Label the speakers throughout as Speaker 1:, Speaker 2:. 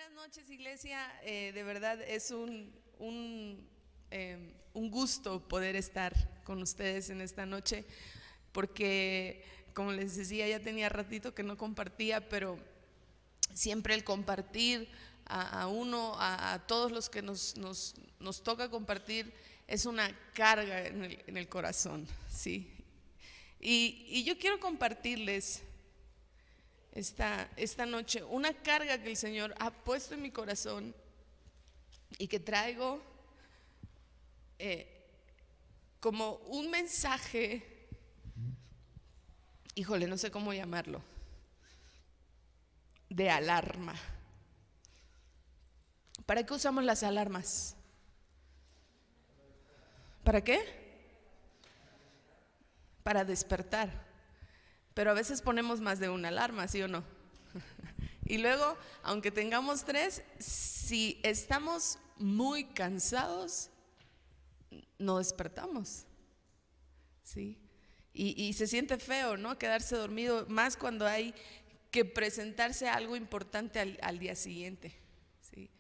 Speaker 1: Buenas noches, iglesia. De verdad es un gusto poder estar con ustedes en esta noche, porque como les decía, ya tenía ratito que no compartía, pero siempre el compartir a todos los que nos toca compartir es una carga en el corazón, ¿sí? Y yo quiero compartirles esta noche una carga que el Señor ha puesto en mi corazón y que traigo como un mensaje, híjole, no sé cómo llamarlo, de alarma. ¿Para qué usamos las alarmas? ¿Para qué? Para despertar. Pero a veces ponemos más de una alarma, ¿sí o no? Y luego, aunque tengamos tres, si estamos muy cansados, no despertamos, ¿sí? Y se siente feo, ¿no? Quedarse dormido, más cuando hay que presentarse algo importante al día siguiente, ¿sí?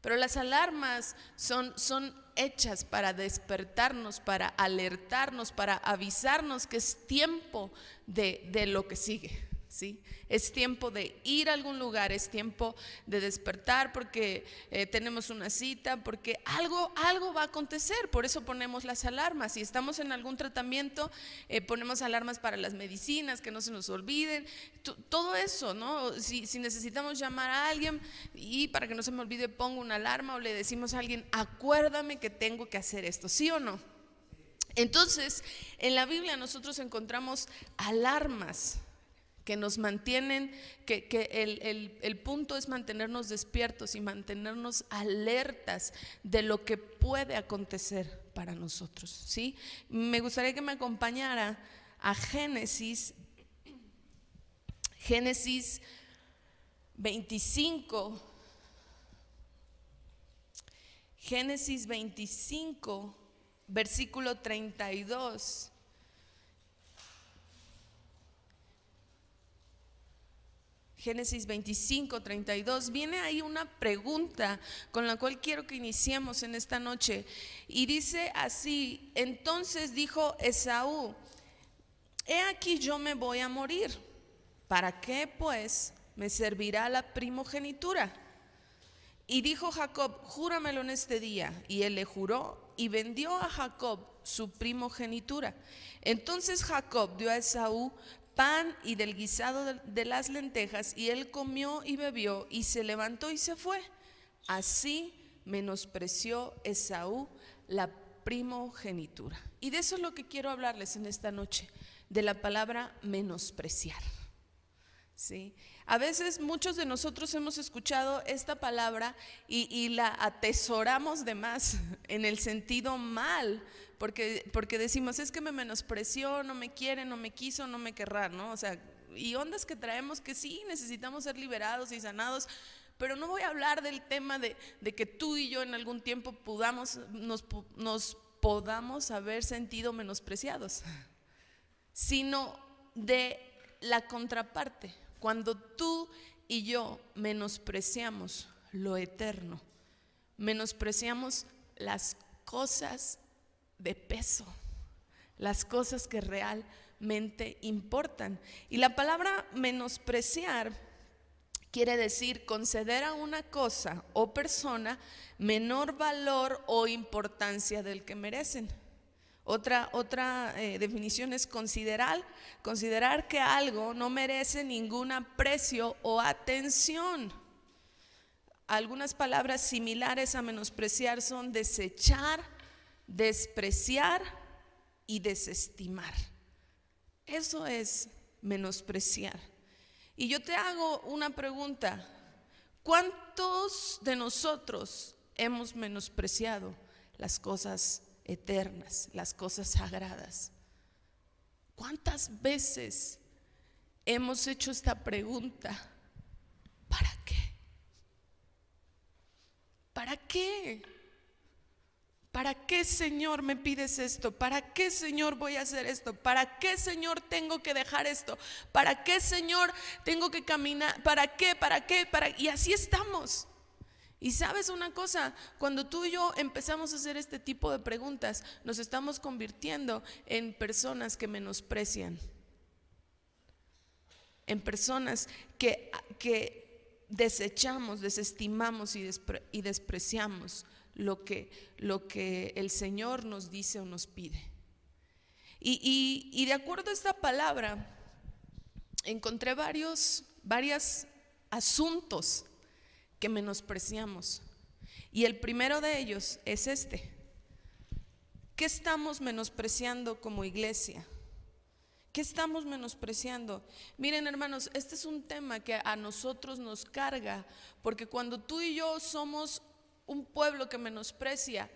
Speaker 1: Pero las alarmas son hechas para despertarnos, para alertarnos, para avisarnos que es tiempo de lo que sigue, ¿sí? Es tiempo de ir a algún lugar, es tiempo de despertar porque tenemos una cita, porque algo va a acontecer. Por eso ponemos las alarmas. Si estamos en algún tratamiento, ponemos alarmas para las medicinas, que no se nos olviden, todo eso, ¿no? Si necesitamos llamar a alguien y para que no se me olvide pongo una alarma, o le decimos a alguien, acuérdame que tengo que hacer esto, ¿sí o no? Entonces, en la Biblia nosotros encontramos alarmas que nos mantienen, que el punto es mantenernos despiertos y mantenernos alertas de lo que puede acontecer para nosotros, ¿sí? Me gustaría que me acompañara a Génesis 25. Génesis 25, versículo 32. Génesis 25, 32. Viene ahí una pregunta con la cual quiero que iniciemos en esta noche. Y dice así: entonces dijo Esaú, he aquí yo me voy a morir. ¿Para qué pues me servirá la primogenitura? Y dijo Jacob, júramelo en este día. Y él le juró y vendió a Jacob su primogenitura. Entonces Jacob dio a Esaú pan y del guisado de las lentejas, y él comió y bebió y se levantó y se fue. Así menospreció Esaú la primogenitura. Y de eso es lo que quiero hablarles en esta noche, de la palabra menospreciar, ¿sí? A veces muchos de nosotros hemos escuchado esta palabra y la atesoramos de más en el sentido mal, porque decimos, es que me menospreció, no me quiere, no me quiso, no me querrá, ¿no? O sea, y ondas que traemos que sí necesitamos ser liberados y sanados. Pero no voy a hablar del tema de que tú y yo en algún tiempo nos podamos haber sentido menospreciados, sino de la contraparte. Cuando tú y yo menospreciamos lo eterno, menospreciamos las cosas de peso, las cosas que realmente importan. Y la palabra menospreciar quiere decir conceder a una cosa o persona menor valor o importancia del que merecen. Otra definición es considerar que algo no merece ningún aprecio o atención. Algunas palabras similares a menospreciar son desechar, despreciar y desestimar. Eso es menospreciar. Y yo te hago una pregunta: ¿cuántos de nosotros hemos menospreciado las cosas eternas, las cosas sagradas? ¿Cuántas veces hemos hecho esta pregunta? ¿Para qué? ¿Para qué? ¿Para qué, Señor, me pides esto? ¿Para qué, Señor, voy a hacer esto? ¿Para qué, Señor, tengo que dejar esto? ¿Para qué, Señor, tengo que caminar? ¿Para qué? Y así estamos. Y sabes una cosa, cuando tú y yo empezamos a hacer este tipo de preguntas, nos estamos convirtiendo en personas que menosprecian, en personas que desechamos, desestimamos y despreciamos lo que el Señor nos dice o nos pide. Y de acuerdo a esta palabra, encontré varios asuntos que menospreciamos. Y el primero de ellos es este: ¿qué estamos menospreciando como iglesia? ¿Qué estamos menospreciando? Miren, hermanos, este es un tema que a nosotros nos carga, porque cuando tú y yo somos un pueblo que menosprecia,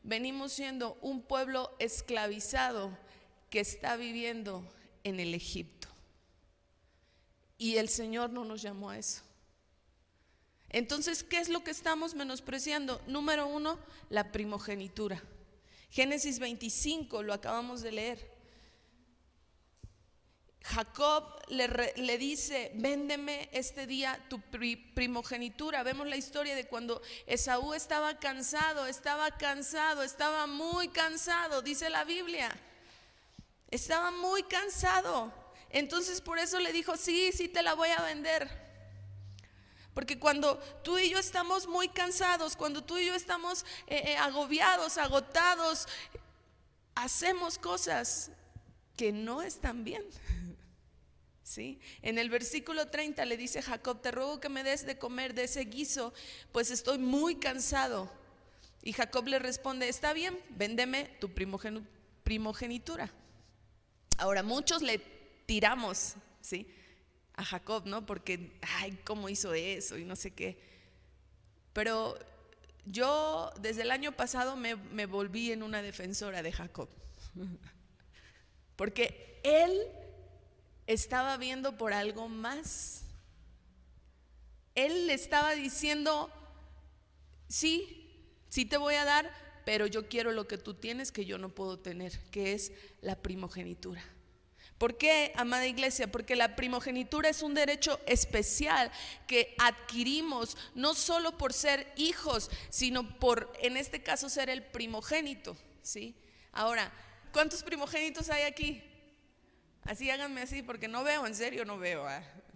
Speaker 1: venimos siendo un pueblo esclavizado que está viviendo en el Egipto. Y el Señor no nos llamó a eso. Entonces, ¿qué es lo que estamos menospreciando? Número uno, la primogenitura. Génesis 25, lo acabamos de leer. Jacob le dice: véndeme este día tu primogenitura. Vemos la historia de cuando Esaú estaba cansado, estaba muy cansado, dice la Biblia. Estaba muy cansado. Entonces por eso le dijo: sí, te la voy a vender. Porque cuando tú y yo estamos muy cansados, cuando tú y yo estamos agobiados, agotados, hacemos cosas que no están bien. ¿Sí? En el versículo 30 le dice Jacob: te ruego que me des de comer de ese guiso, pues estoy muy cansado. Y Jacob le responde: está bien, véndeme tu primogenitura. Ahora, muchos le tiramos, ¿sí?, a Jacob, ¿no? Porque, ay, ¿cómo hizo eso? Y no sé qué. Pero yo desde el año pasado me volví en una defensora de Jacob. Porque él estaba viendo por algo más. Él le estaba diciendo: sí te voy a dar, pero yo quiero lo que tú tienes que yo no puedo tener, que es la primogenitura. ¿Por qué, amada iglesia? Porque la primogenitura es un derecho especial que adquirimos no solo por ser hijos, sino por, en este caso, ser el primogénito, ¿sí? Ahora, ¿cuántos primogénitos hay aquí? Así, háganme así, porque no veo, en serio no veo.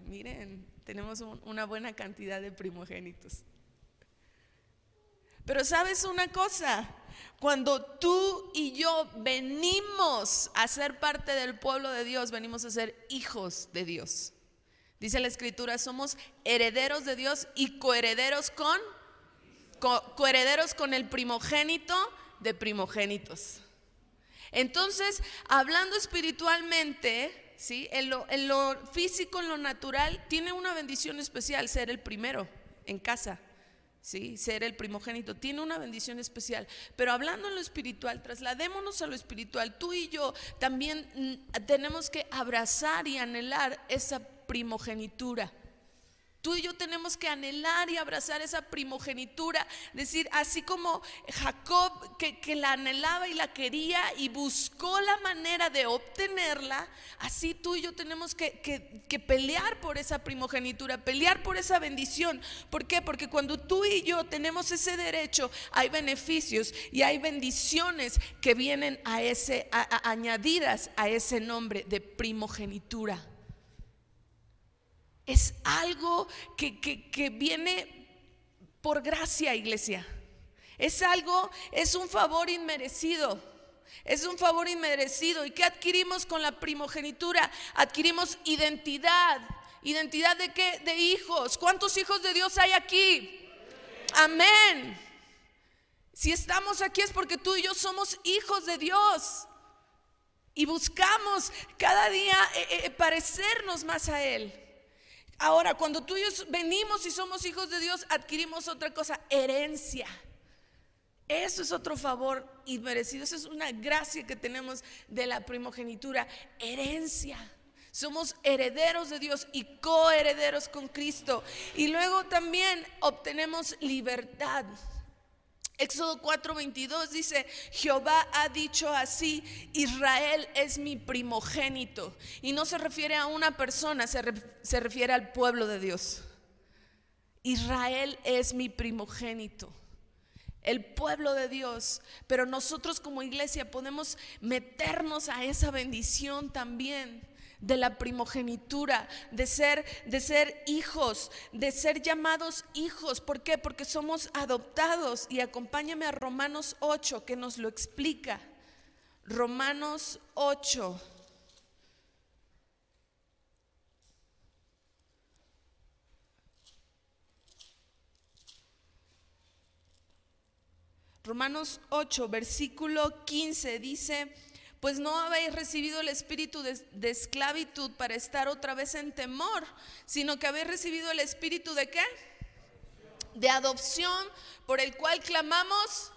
Speaker 1: Miren, tenemos una buena cantidad de primogénitos. Pero ¿sabes una cosa? Cuando tú y yo venimos a ser parte del pueblo de Dios, venimos a ser hijos de Dios. Dice la Escritura: somos herederos de Dios y coherederos con el primogénito de primogénitos. Entonces, hablando espiritualmente, ¿sí?, en lo físico, en lo natural, tiene una bendición especial ser el primero en casa. Sí, ser el primogénito tiene una bendición especial. Pero hablando en lo espiritual, trasladémonos a lo espiritual. Tú y yo también tenemos que abrazar y anhelar esa primogenitura. Tú y yo tenemos que anhelar y abrazar esa primogenitura. Decir, así como Jacob que la anhelaba y la quería y buscó la manera de obtenerla, así tú y yo tenemos que pelear por esa primogenitura, pelear por esa bendición. ¿Por qué? Porque cuando tú y yo tenemos ese derecho, hay beneficios y hay bendiciones que vienen añadidas a ese nombre de primogenitura. Es algo que viene por gracia, iglesia. Es un favor inmerecido. Es un favor inmerecido. ¿Y qué adquirimos con la primogenitura? Adquirimos identidad. ¿Identidad de qué? De hijos. ¿Cuántos hijos de Dios hay aquí? Amén. Si estamos aquí es porque tú y yo somos hijos de Dios. Y buscamos cada día parecernos más a Él. Ahora, cuando tú y yo venimos y somos hijos de Dios, adquirimos otra cosa: herencia. Eso es otro favor inmerecido. Eso es una gracia que tenemos de la primogenitura. Herencia. Somos herederos de Dios y coherederos con Cristo. Y luego también obtenemos libertad. Éxodo 4:22 dice: Jehová ha dicho así: Israel es mi primogénito. Y no se refiere a una persona, se refiere al pueblo de Dios. Israel es mi primogénito, el pueblo de Dios, pero nosotros como iglesia podemos meternos a esa bendición también de la primogenitura, de ser hijos, de ser llamados hijos. ¿Por qué? Porque somos adoptados. Y acompáñame a Romanos 8 que nos lo explica. Romanos 8. Romanos 8, versículo 15 dice: pues no habéis recibido el espíritu de esclavitud para estar otra vez en temor, sino que habéis recibido el espíritu ¿de qué? De adopción, por el cual clamamos.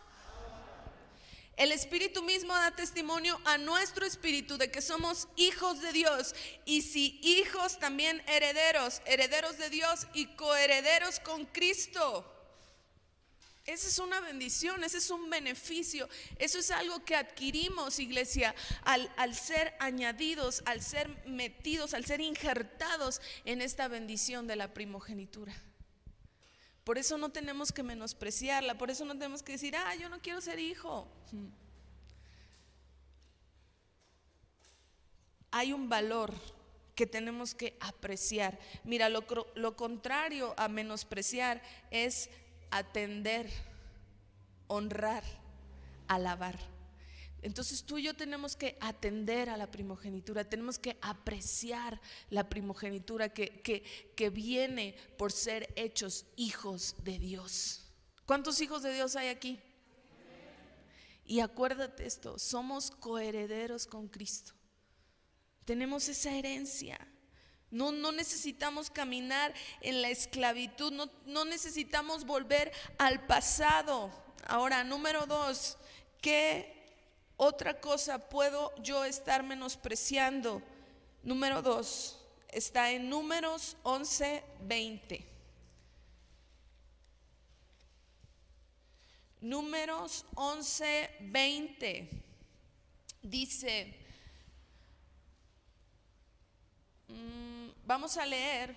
Speaker 1: El espíritu mismo da testimonio a nuestro espíritu de que somos hijos de Dios, y si hijos, también herederos, herederos de Dios y coherederos con Cristo. Esa es una bendición, ese es un beneficio, eso es algo que adquirimos, iglesia, al ser añadidos, al ser metidos, al ser injertados en esta bendición de la primogenitura. Por eso no tenemos que menospreciarla, por eso no tenemos que decir: yo no quiero ser hijo. Hay un valor que tenemos que apreciar. Mira, lo contrario a menospreciar es atender, honrar, alabar. Entonces tú y yo tenemos que atender a la primogenitura, tenemos que apreciar la primogenitura que viene por ser hechos hijos de Dios. ¿Cuántos hijos de Dios hay aquí? Y acuérdate esto: somos coherederos con Cristo. Tenemos esa herencia. No necesitamos caminar en la esclavitud, no necesitamos volver al pasado. Ahora, número 2, ¿qué otra cosa puedo yo estar menospreciando? Número 2, está en Números 11:20. Números 11:20 dice, vamos a leer.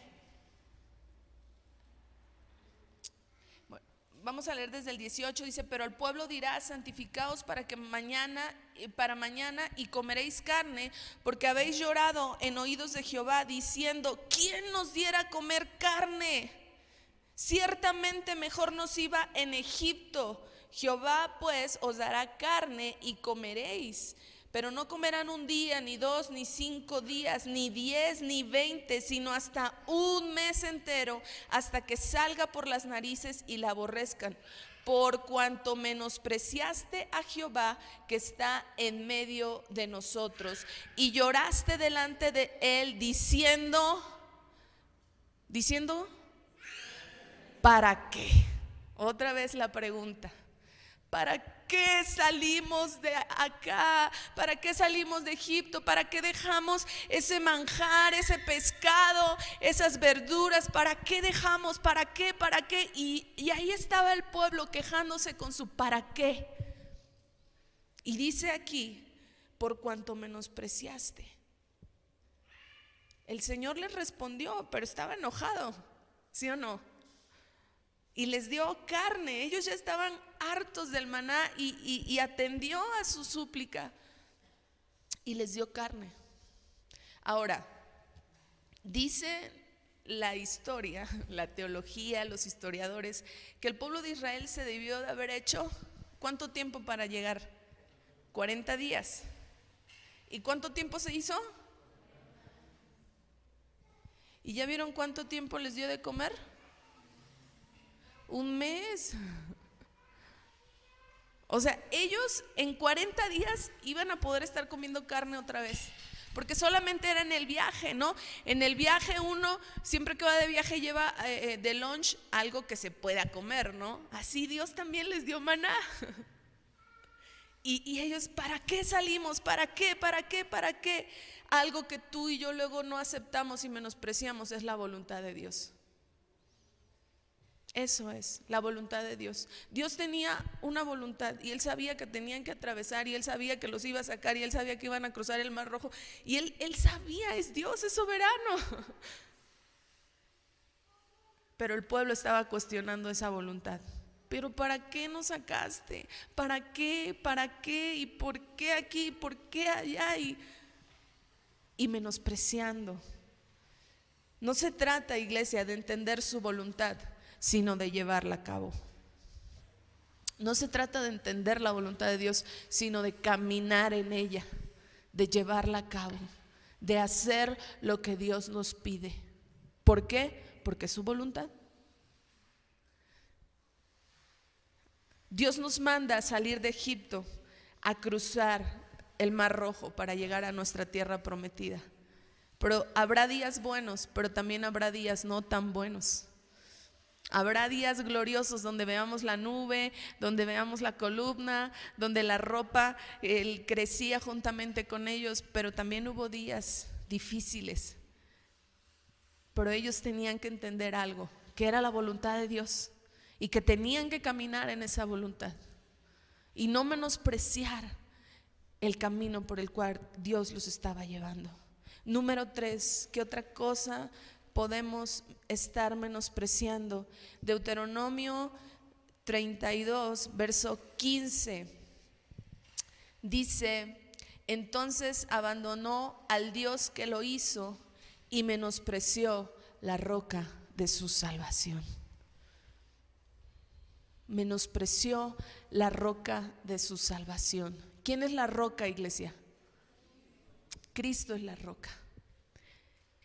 Speaker 1: Vamos a leer desde el 18, dice: pero el pueblo dirá: santificaos para mañana y comeréis carne, porque habéis llorado en oídos de Jehová, diciendo: ¿quién nos diera a comer carne? Ciertamente mejor nos iba en Egipto. Jehová pues os dará carne y comeréis. Pero no comerán un día, ni 2, ni 5 días, ni 10, ni 20, sino hasta un mes entero, hasta que salga por las narices y la aborrezcan. Por cuanto menospreciaste a Jehová, que está en medio de nosotros, y lloraste delante de él, diciendo, ¿para qué? Otra vez la pregunta: ¿para qué salimos de acá? ¿Para qué salimos de Egipto? ¿Para qué dejamos ese manjar, ese pescado, esas verduras? ¿Para qué dejamos? ¿Para qué? ¿Para qué? Y ahí estaba el pueblo quejándose con su ¿para qué? Y dice aquí: por cuanto menospreciaste. El Señor les respondió, pero estaba enojado, ¿sí o no? Y les dio carne. Ellos ya estaban hartos del maná y atendió a su súplica y les dio carne. Ahora, dice la historia, la teología, los historiadores, que el pueblo de Israel se debió de haber hecho ¿cuánto tiempo para llegar? 40 días. ¿Y cuánto tiempo se hizo? ¿Y ya vieron cuánto tiempo les dio de comer? Un mes. O sea, ellos en 40 días iban a poder estar comiendo carne otra vez, porque solamente era en el viaje, ¿no? En el viaje uno, siempre que va de viaje, lleva de lunch algo que se pueda comer, ¿no? Así Dios también les dio maná. Y ellos, ¿para qué salimos? ¿Para qué? ¿Para qué? ¿Para qué? Algo que tú y yo luego no aceptamos y menospreciamos es la voluntad de Dios. Eso es la voluntad de Dios. Dios tenía una voluntad y Él sabía que tenían que atravesar, y Él sabía que los iba a sacar, y Él sabía que iban a cruzar el Mar Rojo, y Él sabía, es Dios, es soberano. Pero el pueblo estaba cuestionando esa voluntad. Pero ¿para qué nos sacaste? ¿Para qué? ¿Para qué? ¿Y por qué aquí? ¿Por qué allá? Y menospreciando. No se trata, iglesia, de entender su voluntad, sino de llevarla a cabo. No se trata de entender la voluntad de Dios, sino de caminar en ella, de llevarla a cabo, de hacer lo que Dios nos pide. ¿Por qué? Porque es su voluntad. Dios nos manda a salir de Egipto, a cruzar el Mar Rojo para llegar a nuestra tierra prometida. Pero habrá días buenos, pero también habrá días no tan buenos. Habrá días gloriosos donde veamos la nube, donde veamos la columna, donde la ropa crecía juntamente con ellos, pero también hubo días difíciles. Pero ellos tenían que entender algo, que era la voluntad de Dios y que tenían que caminar en esa voluntad y no menospreciar el camino por el cual Dios los estaba llevando. Número 3, ¿qué otra cosa podemos estar menospreciando? Deuteronomio 32, verso 15, dice: entonces abandonó al Dios que lo hizo y menospreció la roca de su salvación. Menospreció la roca de su salvación. ¿Quién es la roca, iglesia? Cristo es la roca.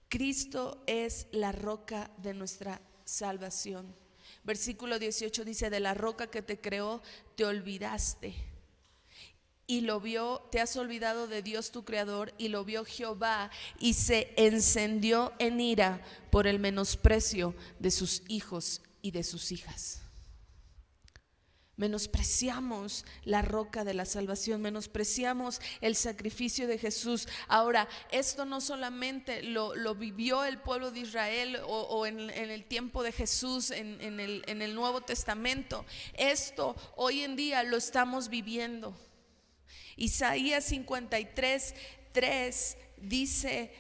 Speaker 1: Cristo es la roca de nuestra salvación. Versículo 18 dice: de la roca que te creó te olvidaste y lo vio, te has olvidado de Dios tu creador, y lo vio Jehová y se encendió en ira por el menosprecio de sus hijos y de sus hijas. Menospreciamos la roca de la salvación, menospreciamos el sacrificio de Jesús. Ahora, esto no solamente lo vivió el pueblo de Israel o en el tiempo de Jesús en el Nuevo Testamento. Esto hoy en día lo estamos viviendo. Isaías 53:3 dice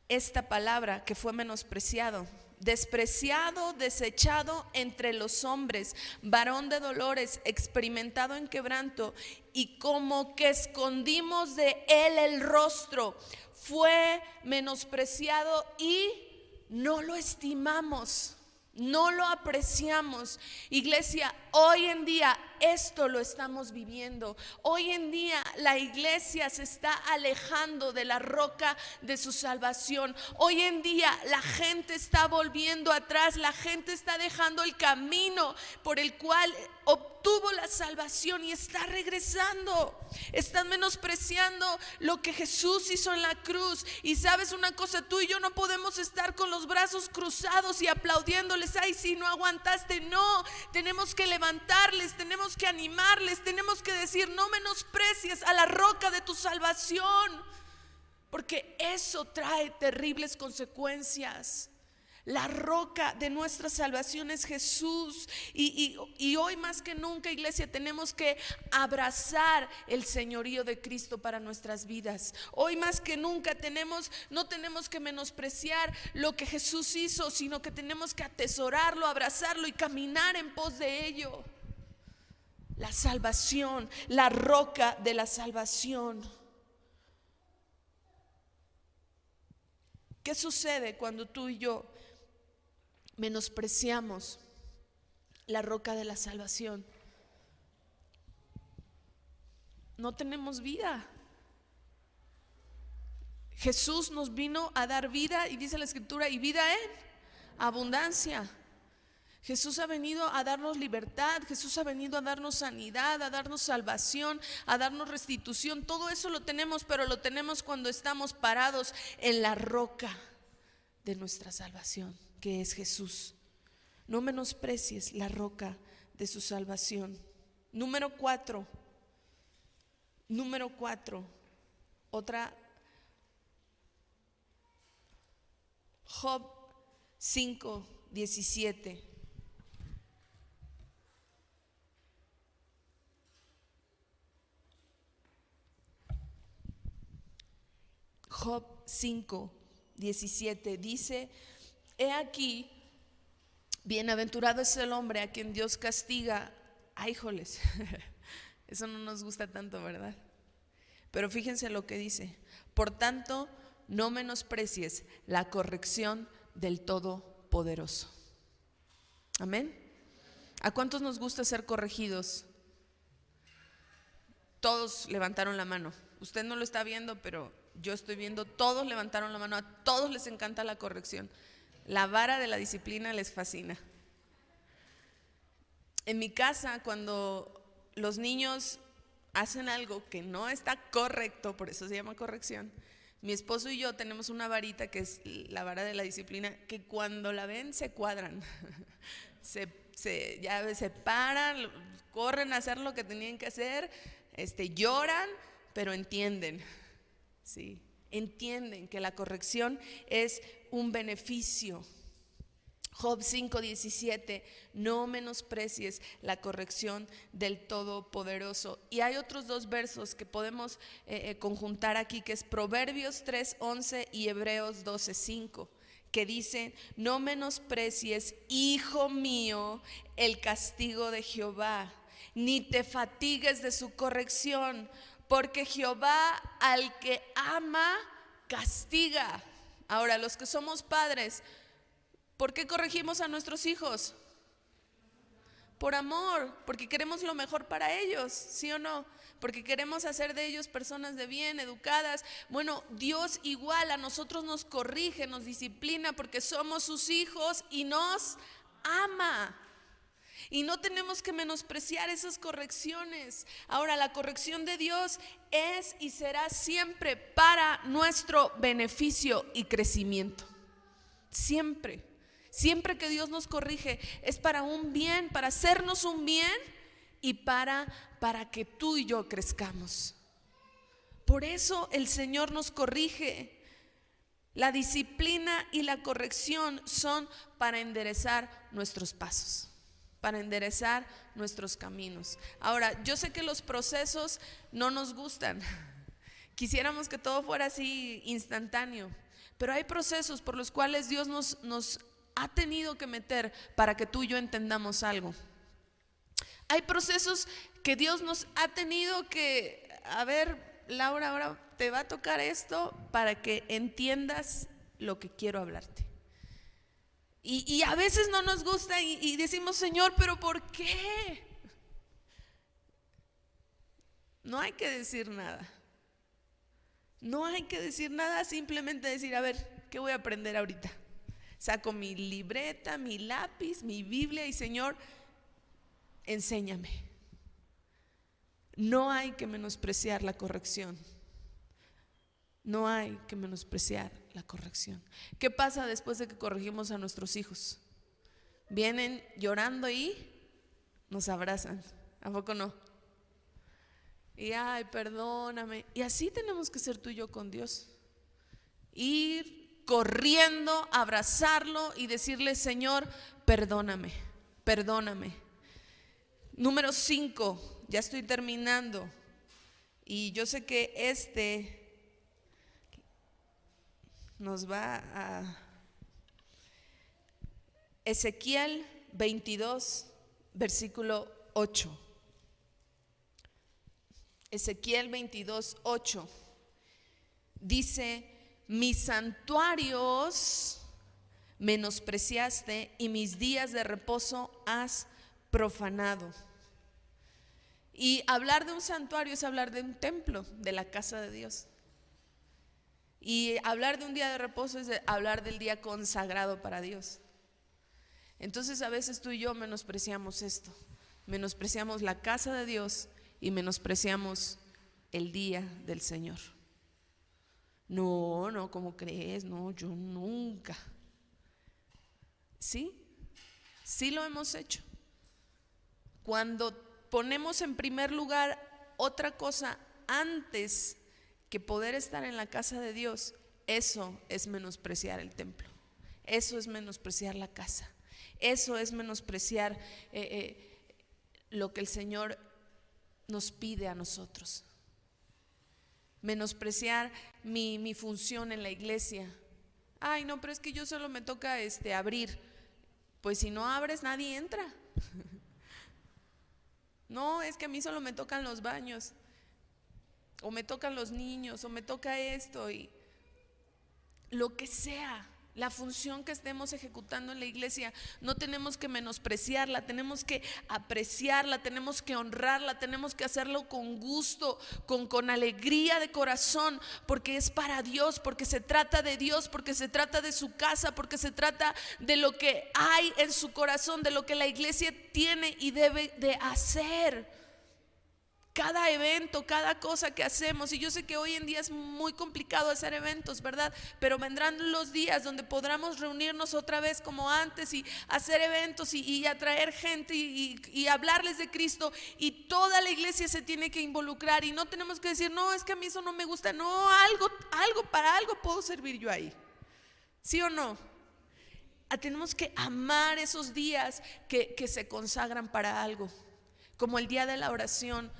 Speaker 1: esta palabra que fue menospreciado: despreciado, desechado entre los hombres, varón de dolores, experimentado en quebranto, y como que escondimos de él el rostro. Fue menospreciado y no lo estimamos, no lo apreciamos. Iglesia, hoy en día esto lo estamos viviendo. Hoy en día la iglesia se está alejando de la roca de su salvación. Hoy en día la gente está volviendo atrás, la gente está dejando el camino por el cual obtuvo la salvación y está regresando. Están menospreciando lo que Jesús hizo en la cruz. Y sabes una cosa, tú y yo no podemos estar con los brazos cruzados y aplaudiéndoles: ay, si no aguantaste. No, tenemos que levantarles, tenemos que animarles, tenemos que decir: no menosprecies a la roca de tu salvación, porque eso trae terribles consecuencias. La roca de nuestra salvación es Jesús. Y hoy más que nunca, iglesia, tenemos que abrazar el señorío de Cristo para nuestras vidas. Hoy más que nunca no tenemos que menospreciar lo que Jesús hizo, sino que tenemos que atesorarlo, abrazarlo y caminar en pos de ello. La salvación, la roca de la salvación. ¿Qué sucede cuando tú y yo menospreciamos la roca de la salvación? No tenemos vida. Jesús nos vino a dar vida, y dice la escritura, y vida en abundancia. Jesús ha venido a darnos libertad, Jesús ha venido a darnos sanidad, a darnos salvación, a darnos restitución. Todo eso lo tenemos, pero lo tenemos cuando estamos parados en la roca de nuestra salvación, que es Jesús. No menosprecies la roca de su salvación. Número 4, otra, Job 5:17. Job 5:17 dice: He aquí, bienaventurado es el hombre a quien Dios castiga. Ay, híjoles, eso no nos gusta tanto, ¿verdad? Pero fíjense lo que dice: por tanto, no menosprecies la corrección del Todopoderoso. Amén. ¿A cuántos nos gusta ser corregidos? Todos levantaron la mano. Usted no lo está viendo, pero yo estoy viendo, todos levantaron la mano. A todos les encanta la corrección. La vara de la disciplina les fascina. En mi casa, cuando los niños hacen algo que no está correcto, por eso se llama corrección, mi esposo y yo tenemos una varita que es la vara de la disciplina, que cuando la ven se cuadran, se paran, corren a hacer lo que tenían que hacer, lloran, pero entienden, ¿sí? Entienden que la corrección es un beneficio. Job 5:17, no menosprecies la corrección del Todopoderoso. Y hay otros dos versos que podemos conjuntar aquí, que es Proverbios 3:11 y Hebreos 12:5, que dicen: no menosprecies, hijo mío, el castigo de Jehová, ni te fatigues de su corrección, porque Jehová al que ama castiga. Ahora, los que somos padres, ¿por qué corregimos a nuestros hijos? Por amor, porque queremos lo mejor para ellos, ¿sí o no? Porque queremos hacer de ellos personas de bien, educadas. Bueno, Dios igual a nosotros nos corrige, nos disciplina porque somos sus hijos y nos ama. Y no tenemos que menospreciar esas correcciones. Ahora, la corrección de Dios es y será siempre para nuestro beneficio y crecimiento. Siempre. Siempre que Dios nos corrige es para un bien, para hacernos un bien y para que tú y yo crezcamos. Por eso el Señor nos corrige. La disciplina y la corrección son para enderezar nuestros pasos, para enderezar nuestros caminos. Ahora, yo sé que los procesos no nos gustan. Quisiéramos que todo fuera así instantáneo, pero hay procesos por los cuales Dios nos ha tenido que meter para que tú y yo entendamos algo. Hay procesos que Dios nos ha tenido que, a ver, Laura, ahora te va a tocar esto para que entiendas lo que quiero hablarte. Y a veces no nos gusta y decimos: Señor, ¿pero por qué? No hay que decir nada. No hay que decir nada, simplemente decir: a ver, ¿qué voy a aprender ahorita? Saco mi libreta, mi lápiz, mi Biblia y: Señor, enséñame. No hay que menospreciar la corrección. No hay que menospreciar la corrección. ¿Qué pasa después de que corregimos a nuestros hijos? Vienen llorando y nos abrazan. ¿A poco no? Y ay, perdóname. Y así tenemos que ser tú y yo con Dios. Ir corriendo, abrazarlo y decirle: Señor, perdóname, perdóname. Número 5, ya estoy terminando. Y yo sé que nos va a Ezequiel 22, versículo 8. Ezequiel 22, 8 dice: mis santuarios menospreciaste y mis días de reposo has profanado. Y hablar de un santuario es hablar de un templo, de la casa de Dios. Y hablar de un día de reposo es hablar del día consagrado para Dios. Entonces a veces tú y yo menospreciamos esto, menospreciamos la casa de Dios y menospreciamos el día del Señor. No, ¿cómo crees? No, yo nunca. Sí lo hemos hecho. Cuando ponemos en primer lugar otra cosa antes que poder estar en la casa de Dios, eso es menospreciar el templo. Eso es menospreciar la casa. Eso es menospreciar lo que el Señor nos pide a nosotros. Menospreciar mi función en la iglesia. Ay, no, pero es que yo solo me toca abrir. Pues si no abres, nadie entra. No, es que a mí solo me tocan los baños, o me tocan los niños, o me toca esto, y lo que sea, la función que estemos ejecutando en la iglesia, no tenemos que menospreciarla, tenemos que apreciarla, tenemos que honrarla, tenemos que hacerlo con gusto, con alegría de corazón, porque es para Dios, porque se trata de Dios, porque se trata de su casa, porque se trata de lo que hay en su corazón, de lo que la iglesia tiene y debe de hacer. Cada evento, cada cosa que hacemos, y yo sé que hoy en día es muy complicado hacer eventos, ¿verdad? Pero vendrán los días donde podamos reunirnos otra vez como antes y hacer eventos y atraer gente y hablarles de Cristo, y toda la iglesia se tiene que involucrar, y no tenemos que decir, no, es que a mí eso no me gusta. No, para algo puedo servir yo ahí, ¿sí o no? Tenemos que amar esos días que se consagran para algo, como el día de la oración,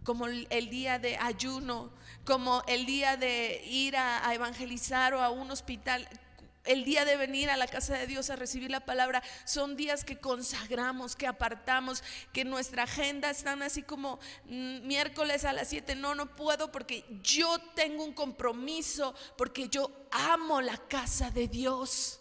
Speaker 1: como el día de ayuno, como el día de ir a evangelizar o a un hospital, el día de venir a la casa de Dios a recibir la palabra. Son días que consagramos, que apartamos, que en nuestra agenda están así como miércoles a las 7. No puedo porque yo tengo un compromiso, porque yo amo la casa de Dios.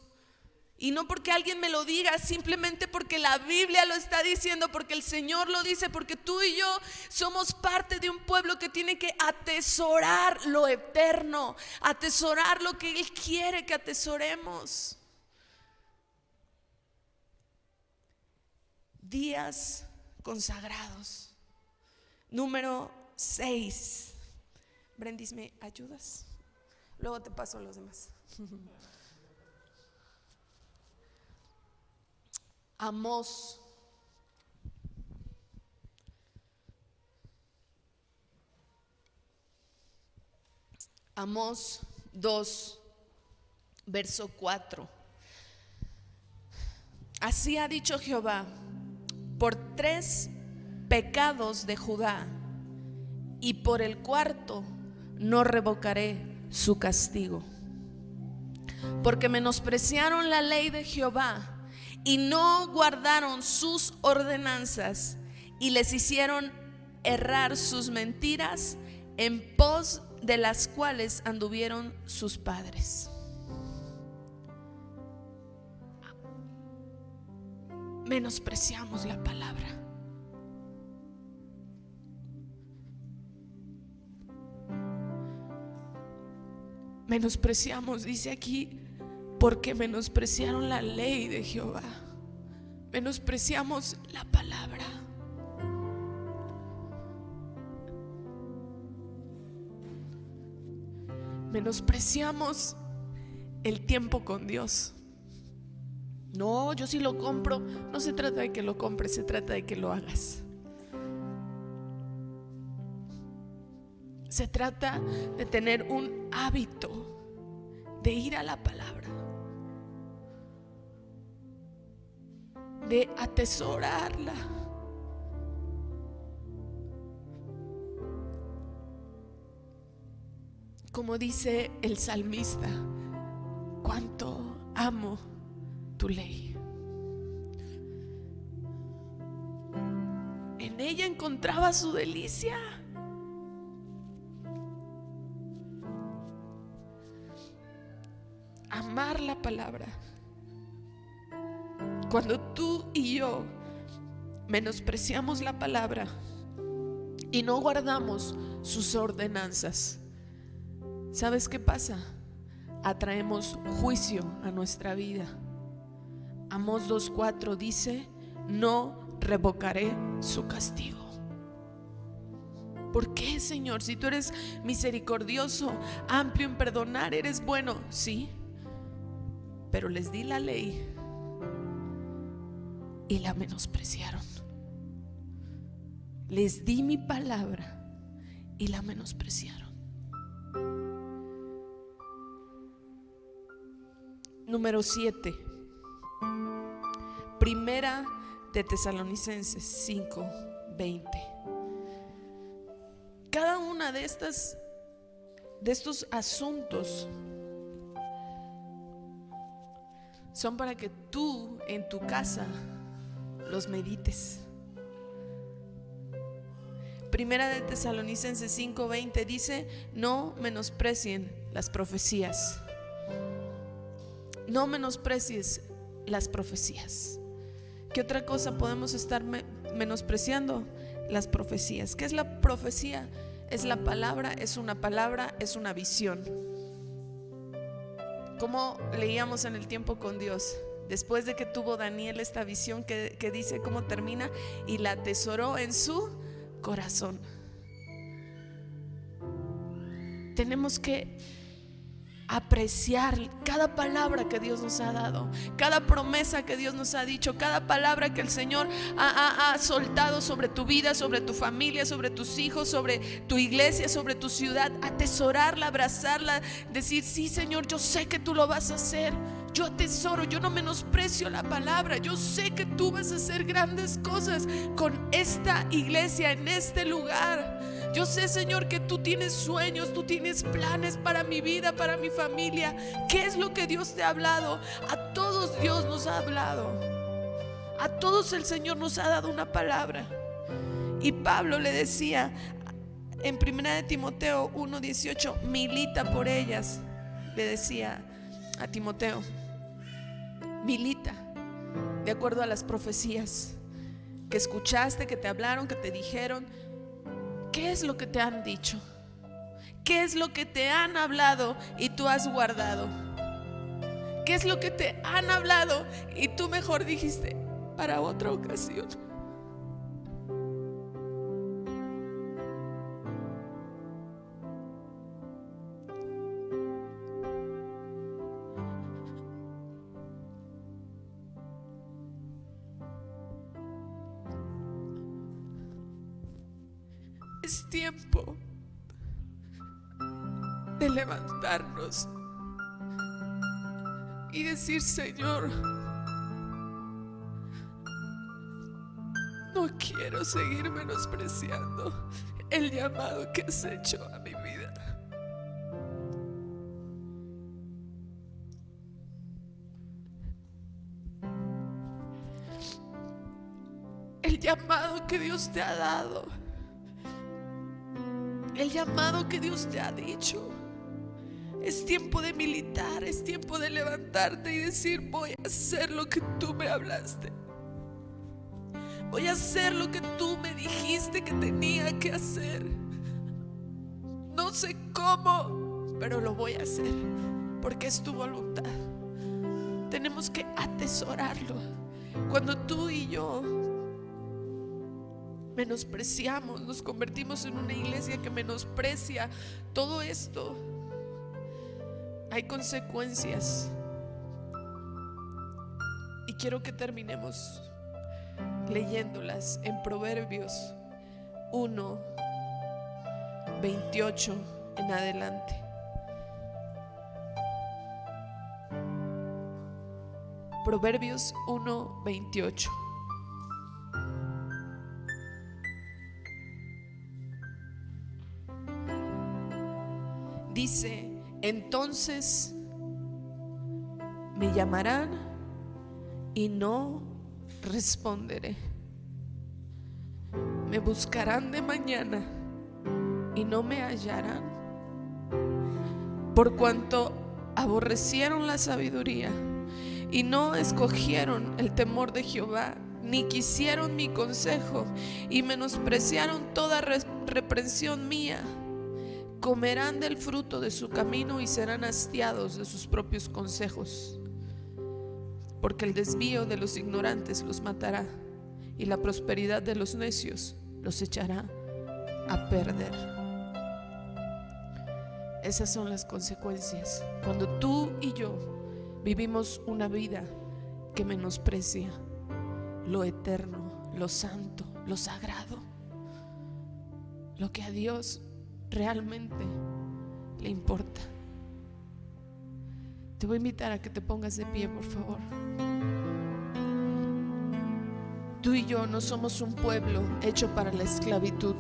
Speaker 1: Y no porque alguien me lo diga, simplemente porque la Biblia lo está diciendo, porque el Señor lo dice, porque tú y yo somos parte de un pueblo que tiene que atesorar lo eterno, atesorar lo que Él quiere que atesoremos. Días consagrados. Número 6. Brendis, ¿me ayudas? Luego te paso a los demás. Amós. Amós 2, verso 4. Así ha dicho Jehová: por 3 pecados de Judá, y por el 4 no revocaré su castigo. Porque menospreciaron la ley de Jehová y no guardaron sus ordenanzas, y les hicieron errar sus mentiras, en pos de las cuales anduvieron sus padres. Menospreciamos la palabra. Menospreciamos, dice aquí, porque menospreciaron la ley de Jehová. Menospreciamos la palabra. Menospreciamos el tiempo con Dios. No, yo sí lo compro. No se trata de que lo compres, se trata de que lo hagas. Se trata de tener un hábito de ir a la palabra, de atesorarla. Como dice el salmista: cuánto amo tu ley. En ella encontraba su delicia. Amar la palabra. Cuando tú y yo menospreciamos la palabra y no guardamos sus ordenanzas, ¿sabes qué pasa? Atraemos juicio a nuestra vida. Amós 2:4 dice: no revocaré su castigo. ¿Por qué, Señor? Si tú eres misericordioso, amplio en perdonar, eres bueno, sí, pero les di la ley y la menospreciaron. Les di mi palabra y la menospreciaron. Número 7. Primera de Tesalonicenses 5:20. Cada una de estos asuntos son para que tú en tu casa los medites. Primera de Tesalonicenses 5:20 dice: no menosprecien las profecías. No menosprecies las profecías. ¿Qué otra cosa podemos estar menospreciando? Las profecías. ¿Qué es la profecía? Es la palabra, es una visión. Como leíamos en el tiempo con Dios, después de que tuvo Daniel esta visión que dice cómo termina: y la atesoró en su corazón. Tenemos que apreciar cada palabra que Dios nos ha dado, cada promesa que Dios nos ha dicho, cada palabra que el Señor ha soltado sobre tu vida, sobre tu familia, sobre tus hijos, sobre tu iglesia, sobre tu ciudad. Atesorarla, abrazarla, decir: sí, Señor, yo sé que tú lo vas a hacer. Yo atesoro, yo no menosprecio la palabra. Yo sé que tú vas a hacer grandes cosas con esta iglesia, en este lugar. Yo sé, Señor, que tú tienes sueños, tú tienes planes para mi vida, para mi familia. ¿Qué es lo que Dios te ha hablado? A todos Dios nos ha hablado. A todos el Señor nos ha dado una palabra. Y Pablo le decía en 1 de Timoteo 1:18: milita por ellas. Le decía a Timoteo: milita de acuerdo a las profecías que escuchaste, que te hablaron, que te dijeron. ¿Qué es lo que te han dicho? ¿Qué es lo que te han hablado y tú has guardado? ¿Qué es lo que te han hablado y tú mejor dijiste para otra ocasión? Es tiempo de levantarnos y decir: Señor, no quiero seguir menospreciando el llamado que has hecho a mi vida. El llamado que Dios te ha dado, el llamado que Dios te ha dicho. Es tiempo de militar, es tiempo de levantarte y decir: voy a hacer lo que tú me hablaste. Voy a hacer lo que tú me dijiste que tenía que hacer. No sé cómo, pero lo voy a hacer porque es tu voluntad. Tenemos que atesorarlo. Cuando tú y yo menospreciamos, nos convertimos en una iglesia que menosprecia todo esto, hay consecuencias. Y quiero que terminemos leyéndolas en Proverbios 1:28 en adelante. Proverbios 1:28. Dice: entonces me llamarán y no responderé. Me buscarán de mañana y no me hallarán, por cuanto aborrecieron la sabiduría y no escogieron el temor de Jehová, ni quisieron mi consejo y menospreciaron toda reprensión mía. Comerán del fruto de su camino y serán hastiados de sus propios consejos, porque el desvío de los ignorantes los matará y la prosperidad de los necios los echará a perder. Esas son las consecuencias cuando tú y yo vivimos una vida que menosprecia lo eterno, lo santo, lo sagrado, lo que a Dios realmente le importa. Te voy a invitar a que te pongas de pie, por favor. Tú y yo no somos un pueblo hecho para la esclavitud.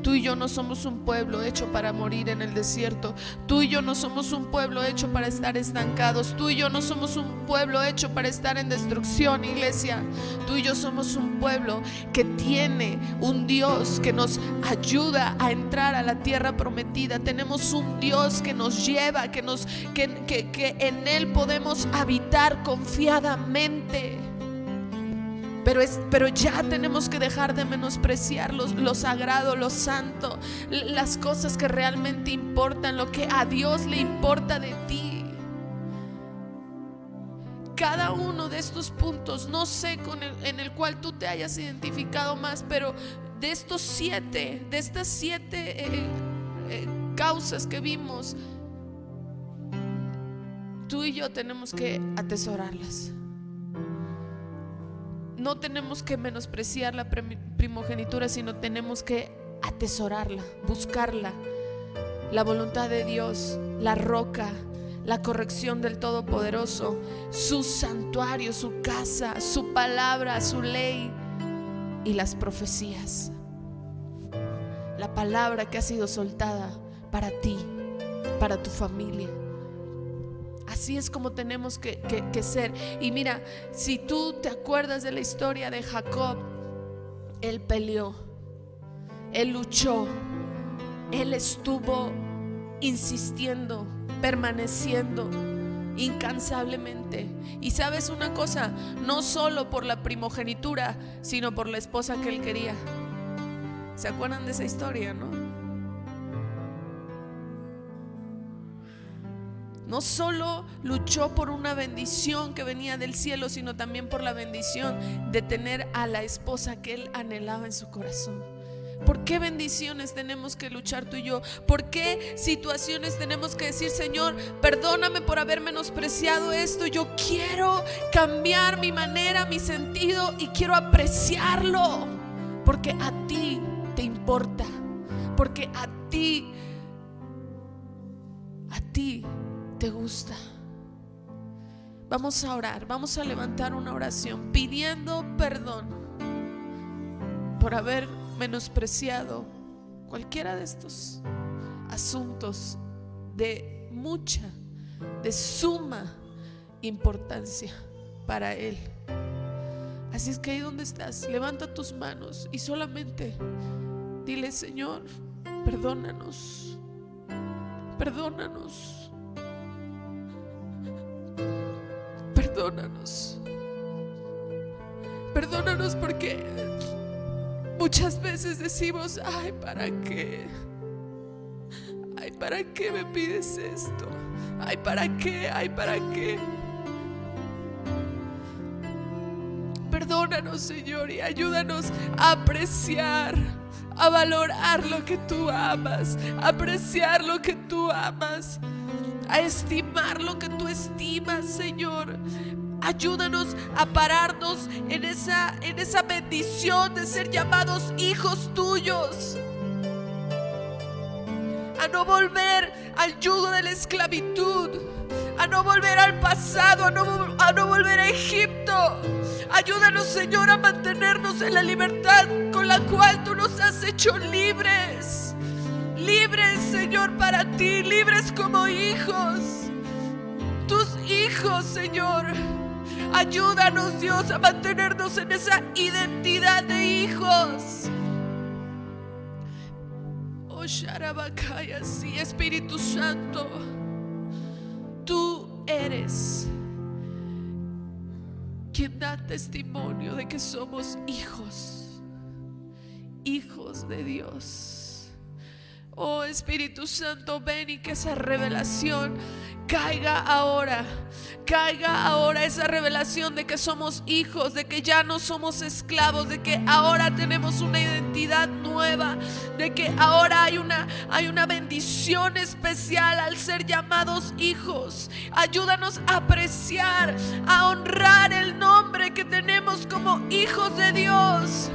Speaker 1: Tú y yo no somos un pueblo hecho para morir en el desierto. Tú y yo no somos un pueblo hecho para estar estancados. Tú y yo no somos un pueblo hecho para estar en destrucción, iglesia. Tú y yo somos un pueblo que tiene un Dios que nos ayuda a entrar a la tierra prometida. Tenemos un Dios que nos lleva, que en Él podemos habitar confiadamente. Pero ya tenemos que dejar de menospreciar lo sagrado, lo santo, las cosas que realmente importan, lo que a Dios le importa de ti. Cada uno de estos puntos, no sé en el cual tú te hayas identificado más, pero de estas siete causas que vimos, tú y yo tenemos que atesorarlas. No tenemos que menospreciar la primogenitura, sino tenemos que atesorarla, buscarla. La voluntad de Dios, la roca, la corrección del Todopoderoso, su santuario, su casa, su palabra, su ley y las profecías. La palabra que ha sido soltada para ti, para tu familia. Así es como tenemos que ser. Y mira, si tú te acuerdas de la historia de Jacob, él peleó, él luchó, él estuvo insistiendo, permaneciendo incansablemente. Y sabes una cosa, no solo por la primogenitura, sino por la esposa que él quería. ¿Se acuerdan de esa historia, no? No solo luchó por una bendición que venía del cielo, sino también por la bendición de tener a la esposa que él anhelaba en su corazón. ¿Por qué bendiciones tenemos que luchar tú y yo? ¿Por qué situaciones tenemos que decir: Señor, perdóname por haber menospreciado esto? Yo quiero cambiar mi manera, mi sentido, y quiero apreciarlo, porque a ti te importa, porque a ti te gusta. Vamos a orar, vamos a levantar una oración pidiendo perdón por haber menospreciado cualquiera de estos asuntos de suma importancia para Él. Así es que ahí donde estás, levanta tus manos y solamente dile: Señor, perdónanos, perdónanos. Perdónanos. Perdónanos porque muchas veces decimos: ay, ¿para qué? Ay, ¿para qué me pides esto? Ay, ¿para qué? Ay, ¿para qué? Perdónanos, Señor, y ayúdanos a apreciar, a valorar lo que tú amas, a apreciar lo que tú amas, a estimar lo que tú estimas, Señor. Ayúdanos a pararnos en esa bendición de ser llamados hijos tuyos, a no volver al yugo de la esclavitud, a no volver al pasado, a no volver a Egipto. Ayúdanos, Señor, a mantenernos en la libertad con la cual tú nos has hecho libres. Libres, Señor, para ti, libres como hijos, tus hijos, Señor. Ayúdanos, Dios, a mantenernos en esa identidad de hijos. Oh, Sharabakaya, sí, Espíritu Santo, tú eres quien da testimonio de que somos hijos de Dios. Oh, Espíritu Santo, ven y que esa revelación caiga ahora esa revelación de que somos hijos, de que ya no somos esclavos, de que ahora tenemos una identidad nueva, de que ahora hay una bendición especial al ser llamados hijos. Ayúdanos a apreciar, a honrar el nombre que tenemos como hijos de Dios.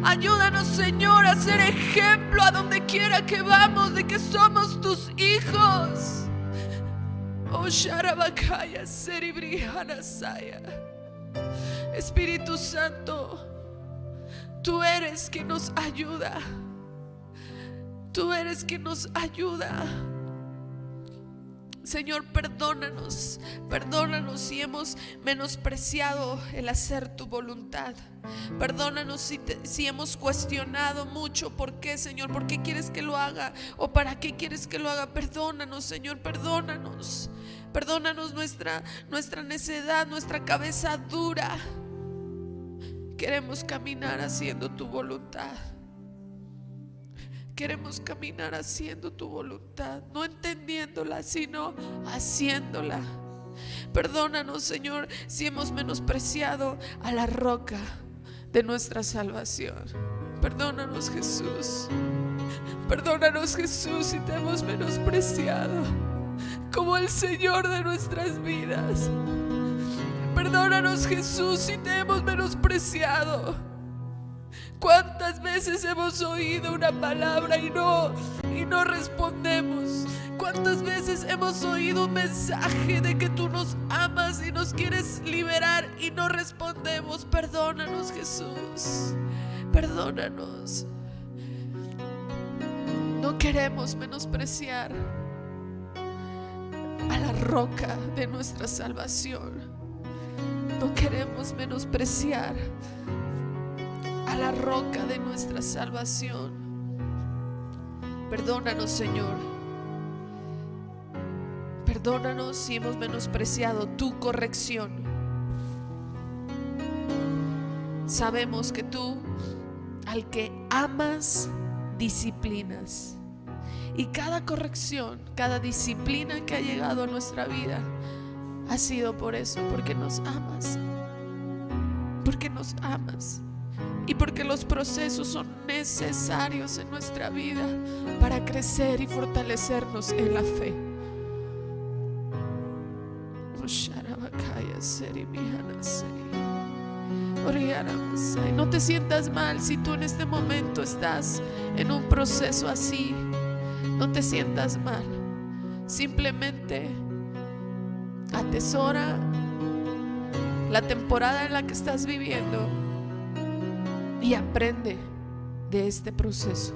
Speaker 1: Ayúdanos, Señor, a ser ejemplo a donde quiera que vamos de que somos tus hijos. Oh, Sharabakaya, Seribrihanasaya. Espíritu Santo, Tú eres quien nos ayuda. Tú eres quien nos ayuda. Señor, perdónanos si hemos menospreciado el hacer tu voluntad. Perdónanos si hemos cuestionado mucho por qué, Señor, por qué quieres que lo haga o para qué quieres que lo haga. Perdónanos, Señor, perdónanos. Perdónanos nuestra necedad, nuestra cabeza dura. Queremos caminar haciendo tu voluntad. Queremos caminar haciendo tu voluntad, no entendiéndola, sino haciéndola. Perdónanos, Señor, si hemos menospreciado a la roca de nuestra salvación. Perdónanos, Jesús. Perdónanos, Jesús, si te hemos menospreciado como el Señor de nuestras vidas. Perdónanos, Jesús, si te hemos menospreciado. ¿Cuántas veces hemos oído una palabra y no respondemos? ¿Cuántas veces hemos oído un mensaje de que tú nos amas y nos quieres liberar y no respondemos? Perdónanos, Jesús. Perdónanos. No queremos menospreciar a la roca de nuestra salvación. No queremos menospreciar a la roca de nuestra salvación. Perdónanos, Señor. Perdónanos si hemos menospreciado tu corrección. Sabemos que tú, al que amas, disciplinas. Y cada corrección, cada disciplina que ha llegado a nuestra vida ha sido por eso, porque nos amas. Porque nos amas. Y porque los procesos son necesarios en nuestra vida para crecer y fortalecernos en la fe. No te sientas mal si tú en este momento estás en un proceso así. No te sientas mal. Simplemente atesora la temporada en la que estás viviendo y aprende de este proceso.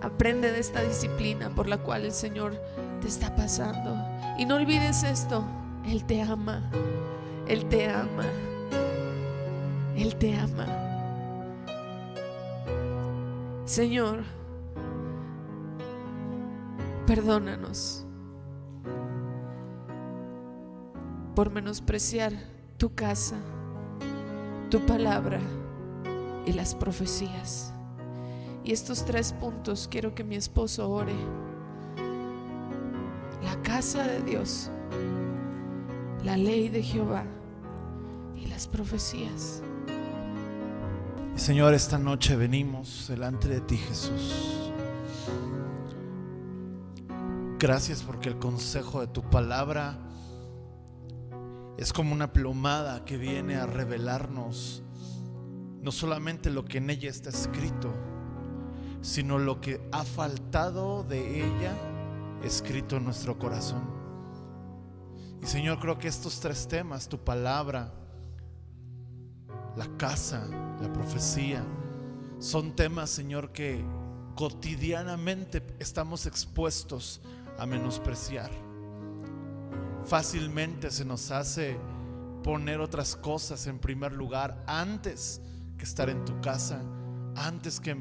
Speaker 1: Aprende de esta disciplina por la cual el Señor te está pasando. Y no olvides esto: Él te ama. Él te ama. Él te ama. Señor, perdónanos por menospreciar tu casa, tu palabra y las profecías. Y estos 3 puntos quiero que mi esposo ore: la casa de Dios, la ley de Jehová y las profecías.
Speaker 2: Señor, esta noche venimos delante de ti, Jesús. Gracias porque el consejo de tu palabra es como una plomada que viene a revelarnos no solamente lo que en ella está escrito, sino lo que ha faltado de ella escrito en nuestro corazón. Y Señor, creo que estos 3 temas, tu palabra, la casa, la profecía, son temas, Señor, que cotidianamente estamos expuestos a menospreciar. Fácilmente se nos hace poner otras cosas en primer lugar antes que estar en tu casa, antes que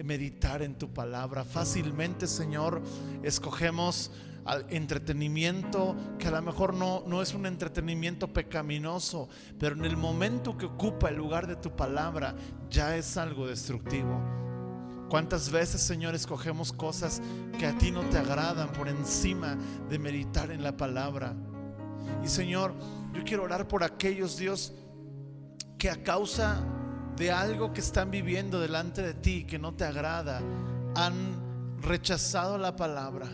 Speaker 2: meditar en tu palabra. Fácilmente, Señor, escogemos al entretenimiento que a lo mejor no es un entretenimiento pecaminoso, pero en el momento que ocupa el lugar de tu palabra ya es algo destructivo. ¿Cuántas veces, Señor, escogemos cosas que a ti no te agradan por encima de meditar en la palabra? Y Señor, yo quiero orar por aquellos, Dios, que a causa de algo que están viviendo delante de ti que no te agrada, han rechazado la palabra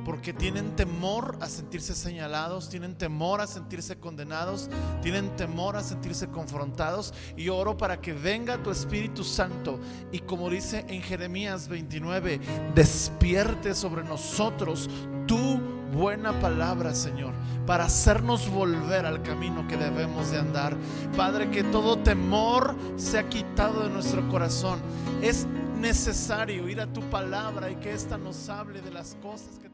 Speaker 2: porque tienen temor a sentirse señalados, tienen temor a sentirse condenados, tienen temor a sentirse confrontados. Y oro para que venga tu Espíritu Santo y, como dice en Jeremías 29, despierte sobre nosotros tu buena palabra, Señor, para hacernos volver al camino que debemos de andar. Padre, que todo temor sea quitado de nuestro corazón. Es necesario ir a tu palabra y que ésta nos hable de las cosas que